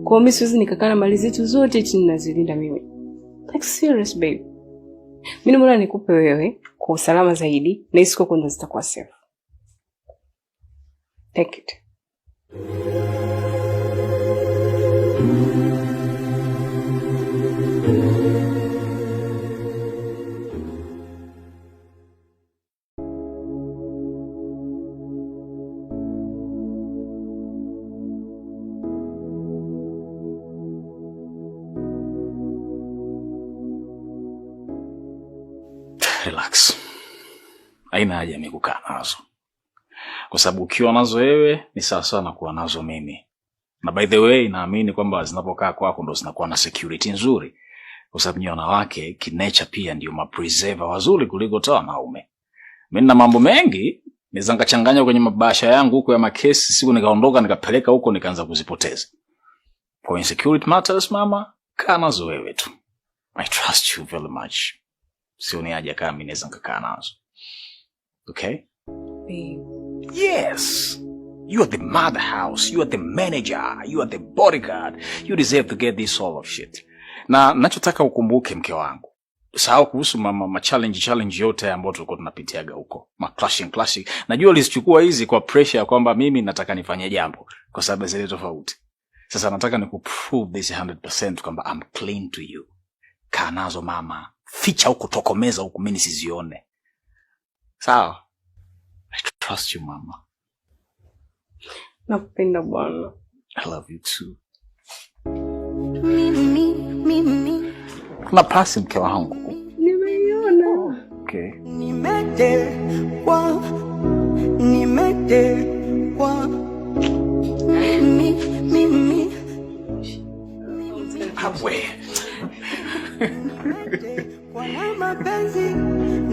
Kwa mimi siwezi nikakaa na mali zetu zote chini nazilinda mimi. Like serious babe. Mimi mbona nikupe wewe kwa usalama zaidi na isiko kwenda zitakuwa safe. Take it. Relax. Haina haja mimi kukaa nazo. Kwa sababu ukiwa nazo wewe ni sawa sawa na kuwa nazo mimi. Na by the way naamini kwamba zinapokaa kwako ndo zinakuwa na security nzuri. Kwa sababu nyinyi wanawake kinature pia ndio mapreserver wazuri kuliko toa wanaume. Mimi na mambo mengi naweza ngachanganya kwenye mabasha yangu huko ya makesi, siku nikaondoka nikapeleka huko nikaanza kuzipoteza. For insecurity matters mama, kaa nazo wewe tu. I trust you very much. Sioni haja kama mimi naweza nikakaa nazo. Okay? Babe. Yes. You are the mother house, you are the manager, you are the bodyguard. You deserve to get this sort of shit. Na ninachotaka ukumbuke mke wangu. Sahau kuhusu challenge yote ambayo tulikuwa tunapitiaga huko. Clashing. Najua ulizichukua hizi kwa pressure ya kwamba mimi nataka nifanye jambo kwa sababu zile tofauti. Sasa nataka nikuprove this 100% kwamba I'm clean to you. Kaa nazo mama. Ficha huko, tokomeza huko, mimi nisizione. Sawa? I trust you mama. Nakupenda bwana. I love you too. Mimi. Kuna pasi mke wangu. Nimeiona. Okay. Nimetekwa. Mimi. Hawe. Kwa mapenzi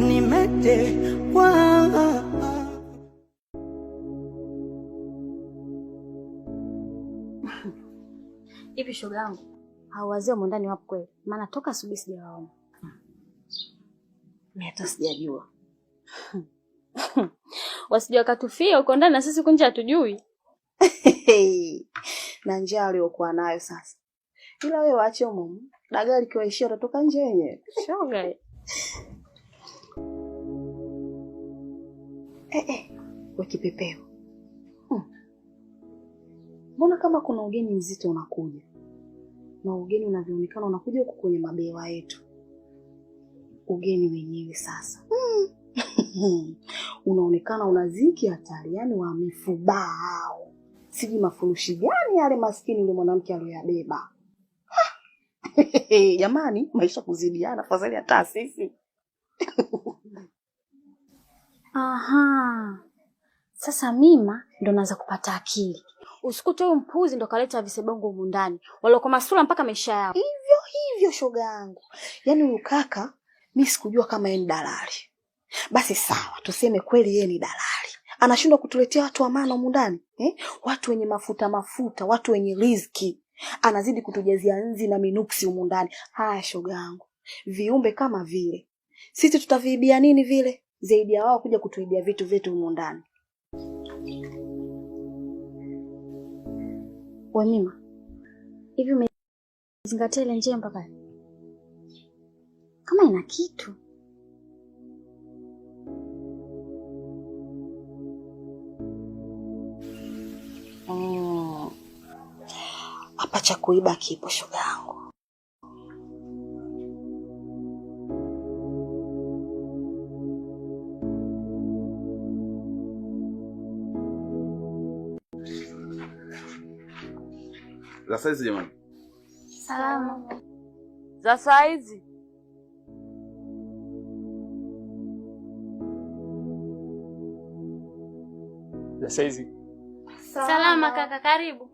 nimetekwa. Hivi shoga yangu, hawazee wa ndani wapo kweli? Maana toka asubuhi sijawaona. Mimi hata sijajua. Wasije wakatufia uko ndani na sisi kunje hatujui. Na njaa aliyokuwa nayo sasa. Ila wewe waache mumu. Dagaa likiwaishia utatoka nje yenyewe. Shoga. Kwa kipepeo. Mbona kama kuna ugeni mzito unakuja? Na ugeni unavyoonekana unakuja huko kwenye mabewa yetu. Ugeni wenyewe sasa. Unaonekana unaziki hatari, yani wamefubaa hao. Siji mafurushi gani yale maskini yule mwanamke aliyobeba. Jamani, maisha kuzidiana fadhali hata sisi. Aha. Sasa mima ndo naanza kupata akili. Usikute huyu mpuzi ndo kaleta visebongo humu ndani. Waloko masula mpaka maisha yao. Hivyo shoga yangu. Yaani huyu kaka mimi sikujua kama yeye ni dalali. Basi sawa, tuseme kweli yeye ni dalali. Anashindwa kutuletea watu wa maana humu ndani, Watu wenye mafuta, watu wenye riziki. Anazidi kutujazia nzi na minuksi humu ndani. Haya shoga yangu. Viumbe kama vile. Sisi tutaviibia nini vile? Zaidi ya wao kuja kutuibia vitu vyetu humu ndani. We mima, hivi umezingatia ile njia mpaka? Kama ina kitu. Hapa cha kuiba kipo shoga yangu. Za saizi jamani. Salama. Za saizi. Za saizi. Salama kaka, karibu.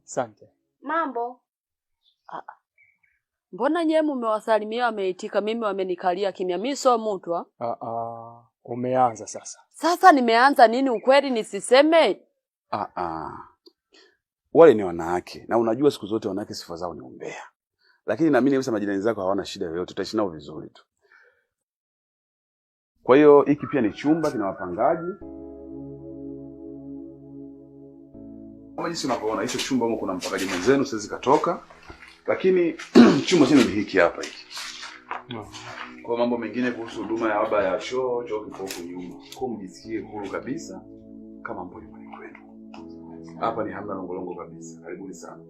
Asante. Mambo. Mbona nyewe mmewasalimia wameitika, mimi wamenikalia kimya? Mimi sio mtu Umeanza sasa. Sasa nimeanza nini ukweli nisiseme? Wale ni wanawake na unajua siku zote wanawake sifa zao ni umbea. Lakini naamini kabisa majirani zako hawana shida yoyote, tutaishi nao vizuri tu. Kwa hiyo hiki pia ni chumba kina wapangaji. Kama jinsi unavyoona hicho chumba huko kuna mpakaji mwenzenu siwezi katoka. Lakini chumba chenu ni hiki hapa hiki. Kwa mambo mengine kuhusu huduma ya baba ya choo kipo huko nyuma. Kwa mjisikie huru kabisa kama mboni kwenu. Hapa ni hamna longolongo kabisa. Karibuni sana.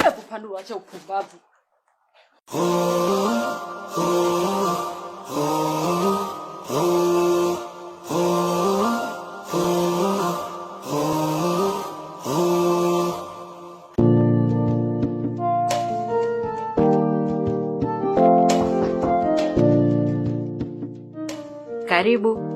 Hebu Panduru, acha upumbavu. Karibu.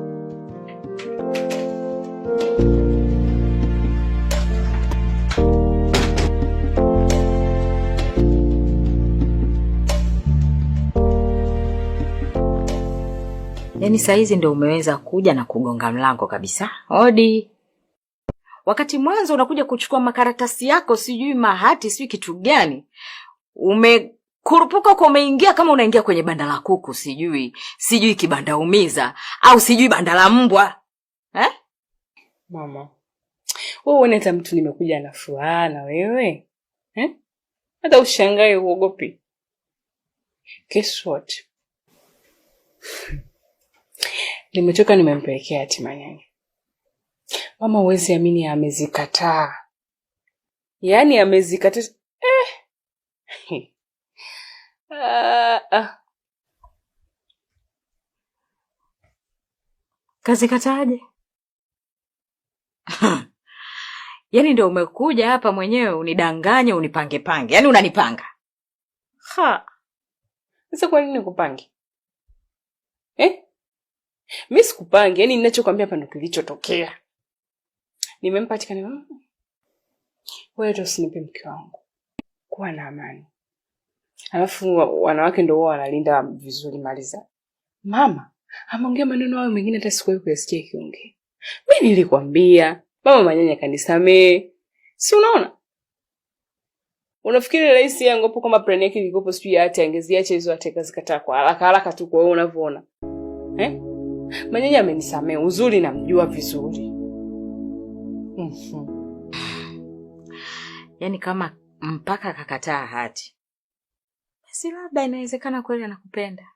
Yaani saa hizi ndio umeweza kuja na kugonga mlango kabisa. Hodi. Wakati mwanzo unakuja kuchukua makaratasi yako, sijui mahati, sijui kitu gani. Umekurupuka kwa umeingia kama unaingia kwenye banda la kuku, sijui kibanda umiza au sijui banda la mbwa. Mama, wewe uone hata mtu nimekuja na furaha na wewe? Hata ushangae uogopi. Guess what? Nimetoka nimempelekea Hatima nyanya. Mama huwezi amini amezikataa. Yaani amezikataa. Kazi kataaje? Yaani ndio umekuja hapa mwenyewe unidanganye unipange. Yaani unanipanga. Sasa kwa nini nikupange? Mimi sikupange, yaani ninachokuambia hapa ndio kilichotokea. Nimempa Hatima nyanya. Wewe usinipe mke wangu. Kuwa na amani. Alafu wanawake ndio wao wanalinda vizuri mali za. Mama, ameongea maneno hayo mengine hata sikuwahi kuyasikia kiongea. Mimi nilikwambia, mama Manyanya kanisamee. Si unaona? Unafikiri rais yangu hapo kama plan yake ilikopo sijui hata angeziacha hizo ateka zikataa kwa haraka tu kwa wewe unavyoona. Manyanya amenisamee, uzuri namjua vizuri. Yaani kama mpaka kakataa hati. Basi labda inawezekana kweli anakupenda.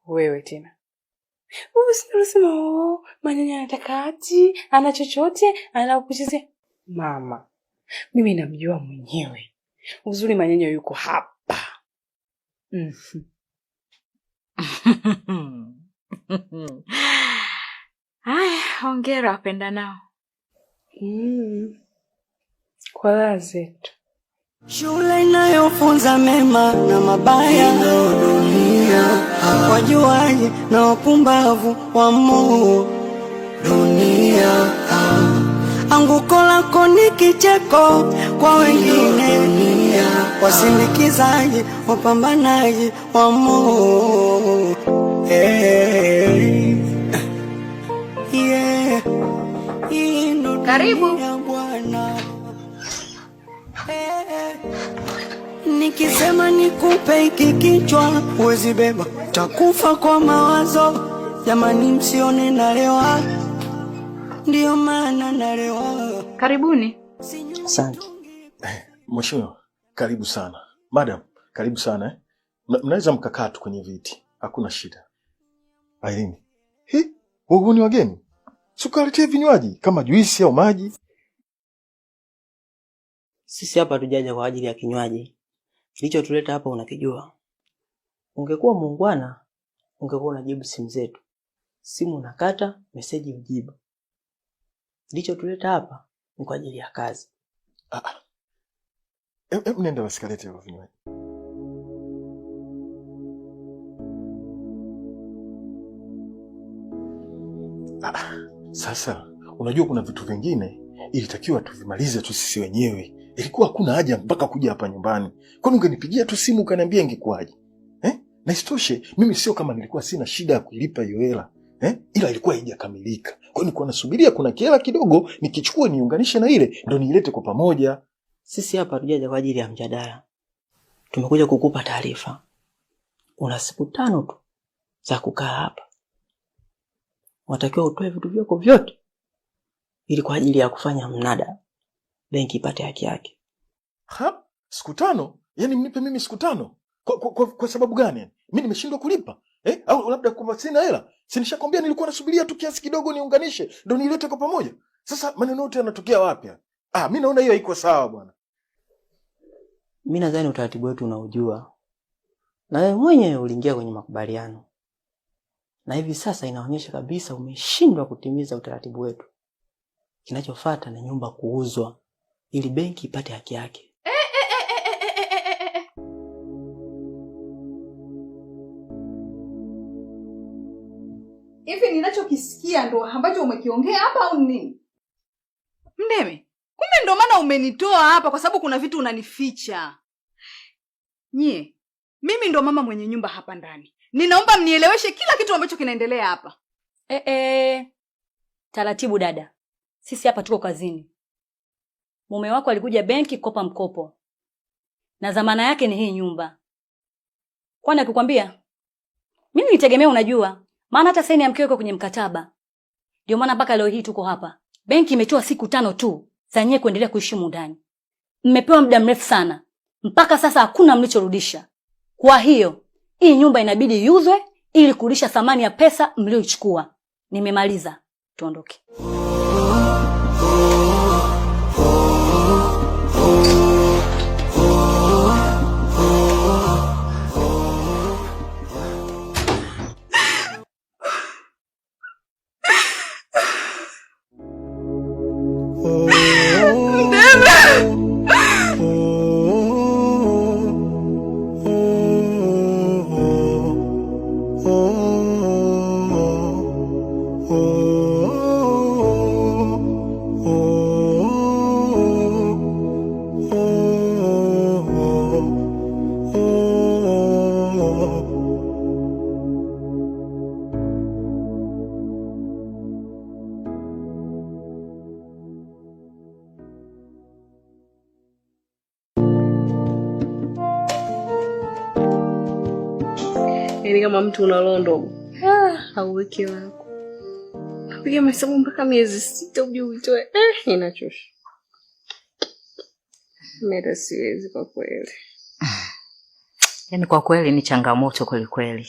Wewe tena. Usisema Manyanya anataka hati, ana chochote, anakuchezea. Mama, mimi namjua mwenyewe. Uzuri Manyanya yuko hapa. Haya, hongera wapenda nao. Kwa raha zetu. Shule inayofunza mema na mabaya dunia, wajuaji na wapumbavu wa Mungu dunia. Anguko lako ni kicheko kwa wengine dunia, wasindikizaji, wapambanaji wa Mungu. Karibu. Nikisema nikupe hiki kichwa huwezi beba, takufa kwa mawazo. Jamani msione nalewa, ndio maana nalewa. Karibuni. Asante. Mheshimiwa, karibu sana. Madam, karibu sana. Mnaweza mkakaa tu kwenye viti. Hakuna shida. Irene. Wewe ni wageni? Sukaletea vinywaji kama juisi au maji. Sisi hapa tujaja kwa ajili ya kinywaji. Kilichotuleta hapa unakijua. Ungekuwa muungwana, ungekuwa unajibu simu zetu. Simu unakata, meseji ujibu. Kilichotuleta hapa ni kwa ajili ya kazi. Nenda wasikalete hivyo vinywaji. Sasa, unajua kuna vitu vingine ilitakiwa tuvimalize tu sisi wenyewe. Ilikuwa hakuna haja mpaka kuja hapa nyumbani. Kwani ungenipigia tu simu ukaniambia ingekuaje? Na isitoshe mimi sio kama nilikuwa sina shida ya kuilipa hiyo hela. Ila ilikuwa haijakamilika. Kwa hiyo nilikuwa nasubiria kuna kiela kidogo nikichukua niunganishe na ile ndio niilete kwa pamoja. Sisi hapa tujaja kwa ajili ya mjadala. Tumekuja kukupa taarifa. una siku 5 tu za kukaa hapa. Unatakiwa utoe vitu vyako vyote ili kwa ajili ya kufanya mnada, benki ipate haki yake. Ha? Siku 5? Yaani mnipe mimi siku 5? Kwa sababu gani? Mimi nimeshindwa kulipa? Au labda kwa sina hela? Si nishakwambia nilikuwa nasubiria tu kiasi kidogo niunganishe ndio nilete kwa pamoja. Sasa maneno yote yanatokea wapi? Mimi naona hiyo haiko sawa bwana. Mimi nadhani utaratibu wetu unaujua. Na wewe mwenyewe uliingia kwenye makubaliano. Na hivi sasa inaonyesha kabisa umeshindwa kutimiza utaratibu wetu. Kinachofuata ni nyumba kuuzwa ili benki ipate haki yake. Hivi ninachokisikia ndo ambacho umekiongea hapa au nini? Mdeme, kumbe ndo maana umenitoa hapa kwa sababu kuna vitu unanificha. Nyie, mimi ndo mama mwenye nyumba hapa ndani. Ninaomba mnieleweshe kila kitu ambacho kinaendelea hapa. Taratibu dada. Sisi hapa tuko kazini. Mume wako alikuja benki kukopa mkopo. Na dhamana yake ni hii nyumba. Kwani akikwambia? Mimi nitegemea unajua. Maana hata saini ya mkeo yuko kwenye mkataba. Ndio maana mpaka leo hii tuko hapa. Benki imetoa siku 5 tu za nyie kuendelea kuishi ndani. Mmepewa muda mrefu sana. Mpaka sasa hakuna mlichorudisha. Kwa hiyo, hii nyumba inabidi iuzwe ili kurudisha thamani ya pesa mlioichukua. Nimemaliza. Tuondoke. Yaani kama mtu unalondo. Hauweki wako. Napiga mahesabu mpaka miezi 6 uje uitoe. Inachosha. Mimi siwezi kwa kweli. Yaani kwa kweli ni changamoto kweli kweli.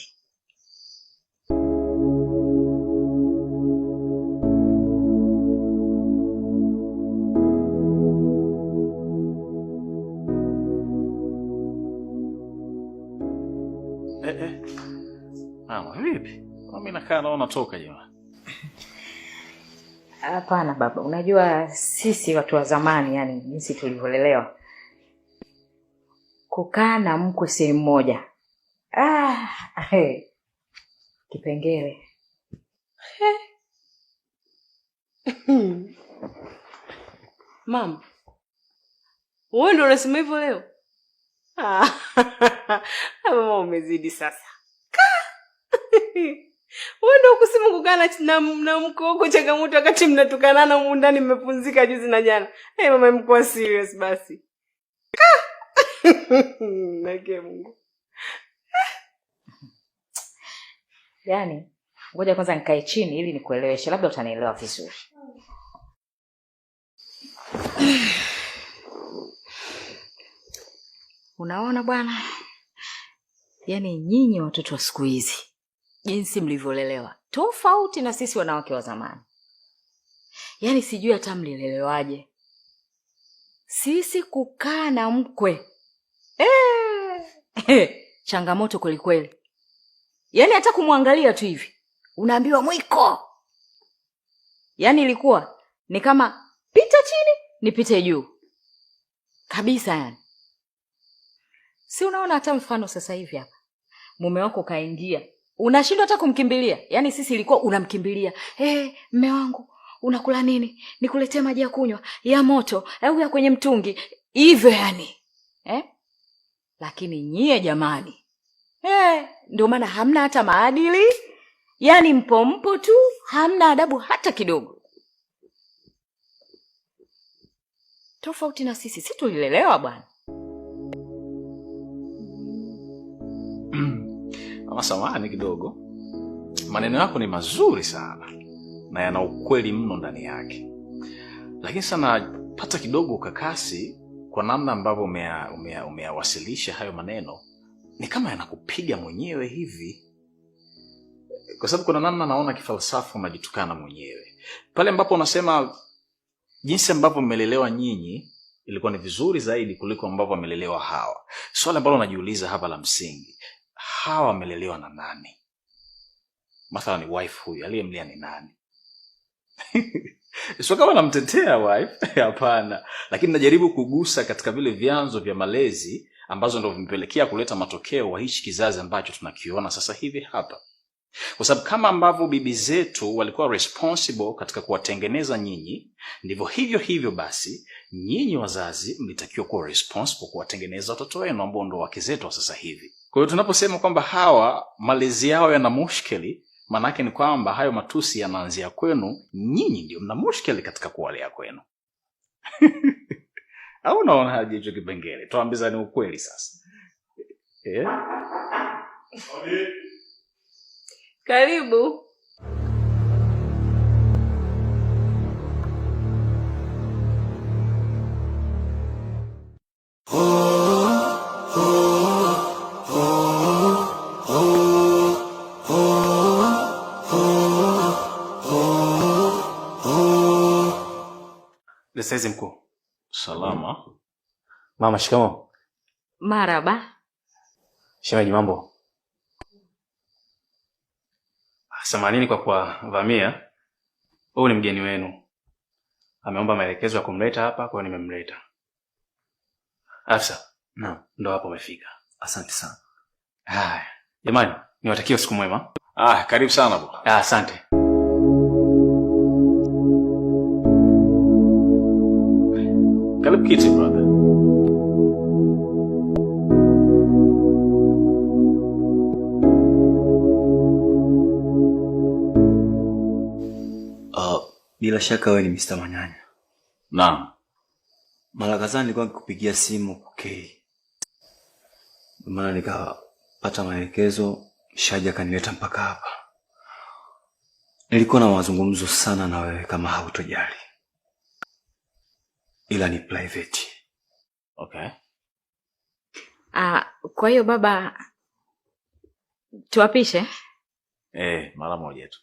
Mama, vipi? Mimi nakaa naona toka jamaa. Hapana baba, unajua sisi watu wa zamani, yani jinsi tulivyolelewa, kukaa na mkwe sehemu moja. Kipengele. Mama. Wewe ndio unasema hivyo leo? Mama umezidi sasa. Wewe ndio kusema kukana na mkoko changamoto wakati mnatukanana huko ndani mmepunzika juzi na jana. Mama mko serious basi. Nake Mungu. Yaani, ngoja kwanza nikae chini ili nikueleweshe, labda utanielewa vizuri. Unaona bwana? Yaani nyinyi watoto wa siku hizi, jinsi mlivyolelewa, tofauti na sisi wanawake wa zamani. Yaani sijui hata mlilelewaje. Sisi kukaa na mkwe. Changamoto kweli kweli. Yaani hata kumwangalia tu hivi unaambiwa mwiko. Yaani ilikuwa ni kama pita chini nipite juu. Kabisa yani. Si unaona hata mfano sasa hivi hapa. Mume wako kaingia. Unashindwa hata kumkimbilia. Yaani sisi ilikuwa unamkimbilia. Mume wangu, unakula nini? Nikuletee maji ya kunywa, ya moto, au ya kwenye mtungi. Hivyo yani. Lakini nyie jamani. Ndio maana hamna hata maadili. Yaani mpo tu, hamna adabu hata kidogo. Tofauti na sisi, si tulilelewa bwana. Mama, samahani kidogo. Maneno yako ni mazuri sana na yana ukweli mno ndani yake. Lakini sana pata kidogo ukakasi kwa namna ambavyo umeyawasilisha hayo maneno. Ni kama yanakupiga mwenyewe hivi. Kwa sababu kuna namna naona kifalsafa unajitukana mwenyewe. Pale ambapo unasema jinsi ambavyo mmelelewa nyinyi ilikuwa ni vizuri zaidi kuliko ambavyo wamelelewa Hawa. Swali ambalo najiuliza hapa la msingi, Hawa wamelelewa na nani? Mathalan ni wife huyu, aliyemlea ni nani? Sio kama namtetea wife, hapana. Lakini najaribu kugusa katika vile vyanzo vya malezi ambazo ndio vimepelekea kuleta matokeo wa hichi kizazi ambacho tunakiona sasa hivi hapa. Kwa sababu kama ambavyo bibi zetu walikuwa responsible katika kuwatengeneza nyinyi, ndivyo hivyo basi nyinyi wazazi mlitakiwa kuwa responsible kuwatengeneza watoto wenu ambao ndio wake zetu wa sasa hivi. Kwa hiyo tunaposema kwamba Hawa malezi yao yana mushkeli, maana yake ni kwamba hayo matusi yanaanzia kwenu, nyinyi ndio mna mushkeli katika kuwalea kwenu. Au unaona haje hicho kipengele? Tuambizane ukweli sasa. Karibu. Lesaizi mkuu. Salama. Mama, shikamoo. Maraba. Shemeji, mambo? Samanini kwa kuwavamia. Huyu ni mgeni wenu. Ameomba maelekezo ya kumleta hapa, kwa hiyo nimemleta. Afisa. Naam. Ndo hapo umefika. Asante sana. Haya. Jamani, niwatakie usiku mwema. Karibu sana bwana. Asante. Karibu kiti brother. Bila shaka wewe ni Mr. Manyanya. Naam. Mara kadhaa nilikuwa nikikupigia simu okay. Maana nikapata maelekezo, Shaja kanileta mpaka hapa. Nilikuwa na mazungumzo sana na wewe kama hautojali. Ila ni private. Okay. Kwa hiyo baba tuwapishe? Mara moja tu.